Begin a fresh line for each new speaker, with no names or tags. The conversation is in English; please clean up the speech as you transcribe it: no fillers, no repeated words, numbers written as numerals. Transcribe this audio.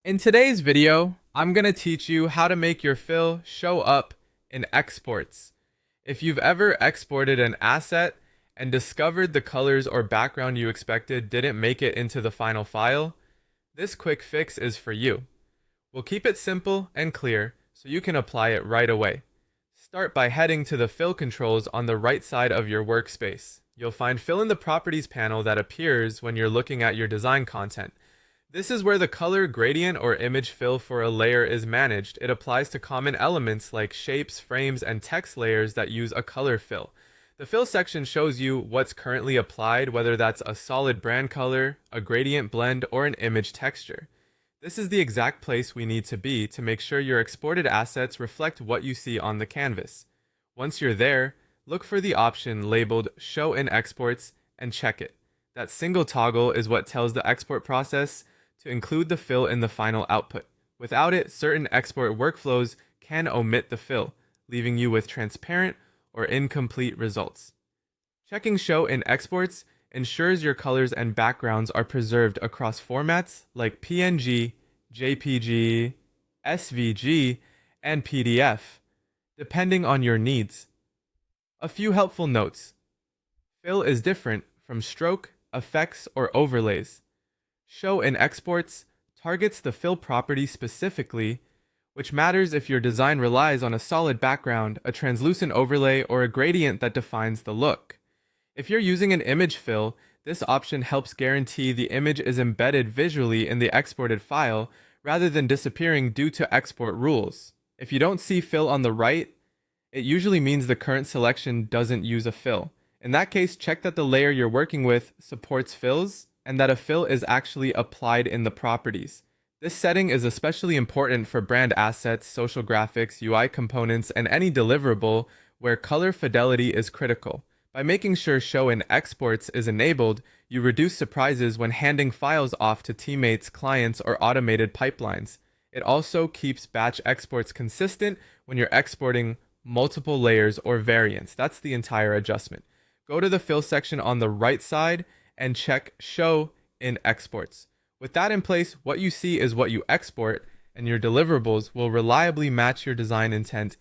In today's video, I'm going to teach you how to make your fill show up in exports. If you've ever exported an asset and discovered the colors or background you expected didn't make it into the final file, this quick fix is for you. We'll keep it simple and clear so you can apply it right away. Start by heading to the fill controls on the right side of your workspace. You'll find Fill in the Properties panel that appears when you're looking at your design content. This is where the color, gradient, or image fill for a layer is managed. It applies to common elements like shapes, frames, and text layers that use a color fill. The fill section shows you what's currently applied, whether that's a solid brand color, a gradient blend, or an image texture. This is the exact place we need to be to make sure your exported assets reflect what you see on the canvas. Once you're there, look for the option labeled Show in Exports and check it. That single toggle is what tells the export process to include the fill in the final output. Without it, certain export workflows can omit the fill, leaving you with transparent or incomplete results. Checking Show in Exports ensures your colors and backgrounds are preserved across formats like PNG, JPG, SVG, and PDF, depending on your needs. A few helpful notes. Fill is different from stroke, effects, or overlays. Show in Exports targets the fill property specifically, which matters if your design relies on a solid background, a translucent overlay, or a gradient that defines the look. If you're using an image fill, this option helps guarantee the image is embedded visually in the exported file rather than disappearing due to export rules. If you don't see fill on the right, it usually means the current selection doesn't use a fill. In that case, check that the layer you're working with supports fills and that a fill is actually applied in the properties. This setting is especially important for brand assets, social graphics, UI components, and any deliverable where color fidelity is critical. By making sure Show in Exports is enabled, you reduce surprises when handing files off to teammates, clients, or automated pipelines. It also keeps batch exports consistent when you're exporting multiple layers or variants. That's the entire adjustment. Go to the fill section on the right side and check Show in Exports. With that in place, what you see is what you export, and your deliverables will reliably match your design intent